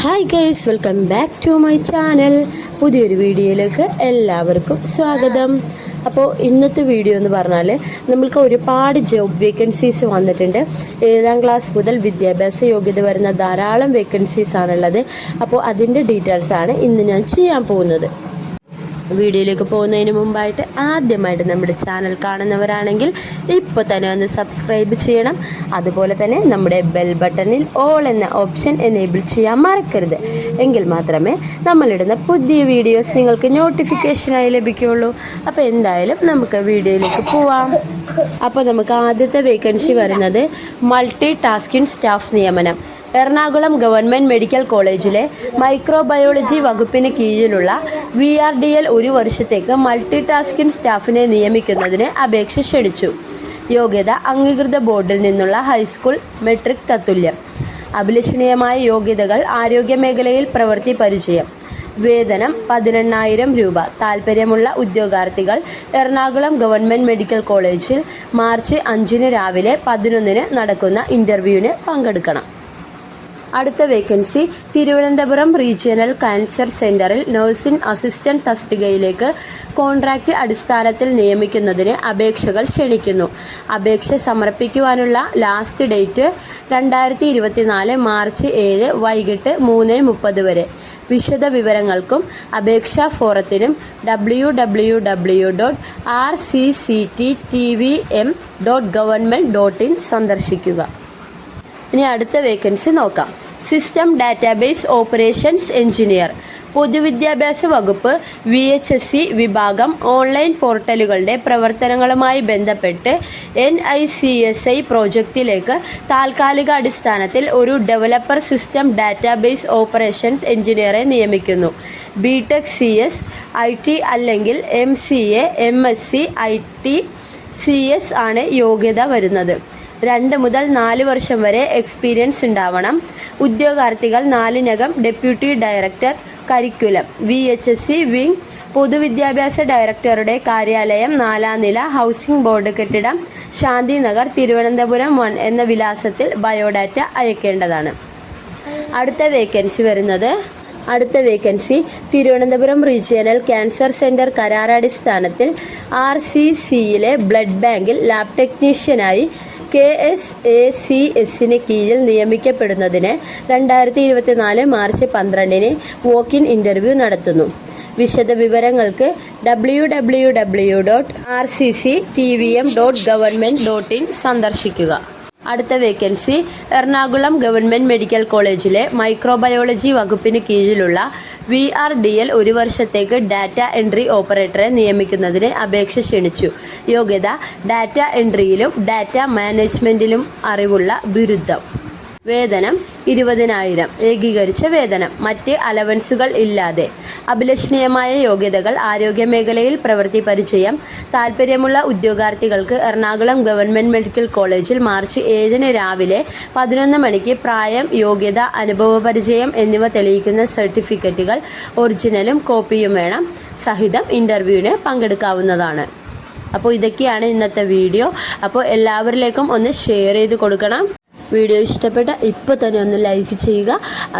Hi guys, welcome back to my channel. പുതിയൊരു വീഡിയോയിലേക്ക് എല്ലാവർക്കും സ്വാഗതം. അപ്പോൾ ഇന്നത്തെ വീഡിയോ എന്ന് പറഞ്ഞാൽ നമ്മൾക്ക് ഒരുപാട് ജോബ് വേക്കൻസീസ് വന്നിട്ടുണ്ട്. 7ാം ക്ലാസ് മുതൽ വിദ്യാഭ്യാസ യോഗ്യത വരുന്ന ധാരാളം വേക്കൻസീസ് ആണുള്ളത്. അപ്പോൾ അതിൻ്റെ ഡീറ്റെയിൽസാണ് ഇന്ന് ഞാൻ ചെയ്യാൻ പോകുന്നത്. വീഡിയോയിലേക്ക് പോകുന്നതിന് മുമ്പായിട്ട് ആദ്യമായിട്ട് നമ്മുടെ ചാനൽ കാണുന്നവരാണെങ്കിൽ ഇപ്പോൾ തന്നെ ഒന്ന് സബ്സ്ക്രൈബ് ചെയ്യണം. അതുപോലെ തന്നെ നമ്മുടെ ബെൽ ബട്ടണിൽ ഓൾ എന്ന ഓപ്ഷൻ എനേബിൾ ചെയ്യാൻ മറക്കരുത്. എങ്കിൽ മാത്രമേ നമ്മളിടുന്ന പുതിയ വീഡിയോസ് നിങ്ങൾക്ക് നോട്ടിഫിക്കേഷനായി ലഭിക്കുകയുള്ളൂ. അപ്പോൾ എന്തായാലും നമുക്ക് വീഡിയോയിലേക്ക് പോവാം. അപ്പോൾ നമുക്ക് ആദ്യത്തെ വേക്കൻസി വരുന്നത് മൾട്ടി ടാസ്കിംഗ് സ്റ്റാഫ് നിയമനം. എറണാകുളം ഗവൺമെൻറ് മെഡിക്കൽ കോളേജിലെ മൈക്രോബയോളജി വകുപ്പിന് കീഴിലുള്ള VRDL 1 വർഷത്തേക്ക് മൾട്ടി ടാസ്കിംഗ് സ്റ്റാഫിനെ നിയമിക്കുന്നതിന് അപേക്ഷ ക്ഷണിച്ചു. യോഗ്യത അംഗീകൃത ബോർഡിൽ നിന്നുള്ള ഹൈസ്കൂൾ മെട്രിക് തത്തുല്യം. അഭിലഷണീയമായ യോഗ്യതകൾ: ആരോഗ്യ മേഖലയിൽ പ്രവൃത്തി പരിചയം. വേതനം 18,000 രൂപ. താൽപ്പര്യമുള്ള ഉദ്യോഗാർത്ഥികൾ എറണാകുളം ഗവൺമെൻറ് മെഡിക്കൽ കോളേജിൽ മാർച്ച് 5 രാവിലെ 11 നടക്കുന്ന ഇൻ്റർവ്യൂവിന് പങ്കെടുക്കണം. അടുത്ത വേക്കൻസി തിരുവനന്തപുരം റീജിയണൽ ക്യാൻസർ സെൻ്ററിൽ നഴ്സിംഗ് അസിസ്റ്റന്റ് തസ്തികയിലേക്ക് കോൺട്രാക്റ്റ് അടിസ്ഥാനത്തിൽ നിയമിക്കുന്നതിന് അപേക്ഷകൾ ക്ഷണിക്കുന്നു. അപേക്ഷ സമർപ്പിക്കുവാനുള്ള ലാസ്റ്റ് ഡേറ്റ് 2024 മാർച്ച് 7 വൈകിട്ട് 3:30 വരെ. വിശദ വിവരങ്ങൾക്കും അപേക്ഷാ ഫോറത്തിനും www.rccttvm.government.in സന്ദർശിക്കുക. ഇനി അടുത്ത വേക്കൻസി നോക്കാം. System database operations engineer. പൊതുവിദ്യാഭ്യാസ വകുപ്പ് VHSC വിഭാഗം ഓൺലൈൻ പോർട്ടലുകളുടെ പ്രവർത്തനങ്ങളുമായി ബന്ധപ്പെട്ട് NICSI പ്രോജക്റ്റിലേക്ക് താൽക്കാലിക അടിസ്ഥാനത്തിൽ ഒരു ഡെവലപ്പർ സിസ്റ്റം ഡാറ്റാബേസ് ഓപ്പറേഷൻസ് എഞ്ചിനീയറെ നിയമിക്കുന്നു. BTech CS IT അല്ലെങ്കിൽ MCA MSc IT CS ആണ് യോഗ്യത വരുന്നത്. 2 മുതൽ 4 വർഷം വരെ എക്സ്പീരിയൻസ് ഉണ്ടാവണം. ഉദ്യോഗാർത്ഥികൾ 4-നകം deputy director curriculum VHSC wing പൊതുവിദ്യാഭ്യാസ ഡയറക്ടറുടെ കാര്യാലയം 4ാം നില ഹൗസിംഗ് ബോർഡ് കെട്ടിടം ശാന്തിനഗർ തിരുവനന്തപുരം 1 എന്ന വിലാസത്തിൽ ബയോഡാറ്റ അയക്കേണ്ടതാണ്. അടുത്ത vacancy Thiruvananthapuram regional cancer centre കരാറടിസ്ഥാനത്തിൽ RCCയിലെ ബ്ലഡ് ബാങ്കിൽ ലാബ് ടെക്നീഷ്യനായി KSACSന് കീഴിൽ നിയമിക്കപ്പെടുന്നതിന് 2024 മാർച്ച് 12 വോക്ക്-ഇൻ ഇൻ്റർവ്യൂ നടത്തുന്നു. വിശദ വിവരങ്ങൾക്ക് www.rcctvm.government.in സന്ദർശിക്കുക. അടുത്ത വേക്കൻസി എറണാകുളം ഗവൺമെൻറ് മെഡിക്കൽ കോളേജിലെ മൈക്രോബയോളജി വകുപ്പിന് കീഴിലുള്ള VRDL 1 വർഷത്തേക്ക് ഡാറ്റ എൻട്രി ഓപ്പറേറ്ററെ നിയമിക്കുന്നതിന് അപേക്ഷ ക്ഷണിച്ചു. യോഗ്യത ഡാറ്റ എൻട്രിയിലും ഡാറ്റ മാനേജ്മെൻറ്റിലും അറിവുള്ള ബിരുദം. വേതനം 20,000 ഏകീകരിച്ച വേതനം. മറ്റ് അലവൻസുകൾ ഇല്ലാതെ. അഭിലഷണീയമായ യോഗ്യതകൾ: ആരോഗ്യ മേഖലയിൽ പ്രവൃത്തി പരിചയം. താൽപ്പര്യമുള്ള ഉദ്യോഗാർത്ഥികൾക്ക് എറണാകുളം ഗവൺമെൻറ് മെഡിക്കൽ കോളേജിൽ മാർച്ച് 7 രാവിലെ 11 മണിക്ക് പ്രായം, യോഗ്യത, അനുഭവപരിചയം എന്നിവ തെളിയിക്കുന്ന സർട്ടിഫിക്കറ്റുകൾ ഒറിജിനലും കോപ്പിയും വേണം സഹിതം ഇൻ്റർവ്യൂവിന് പങ്കെടുക്കാവുന്നതാണ്. അപ്പോൾ ഇതൊക്കെയാണ് ഇന്നത്തെ വീഡിയോ. അപ്പോൾ എല്ലാവരിലേക്കും ഒന്ന് ഷെയർ ചെയ്ത് കൊടുക്കണം. വീഡിയോ ഇഷ്ടപ്പെട്ട ഇപ്പോൾ തന്നെ ഒന്ന് ലൈക്ക് ചെയ്യുക.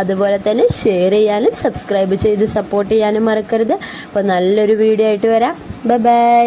അതുപോലെ തന്നെ ഷെയർ ചെയ്യാനും സബ്സ്ക്രൈബ് ചെയ്ത് സപ്പോർട്ട് ചെയ്യാനും മറക്കരുത്. അപ്പോൾ നല്ലൊരു വീഡിയോ ആയിട്ട് വരാം. ബൈ.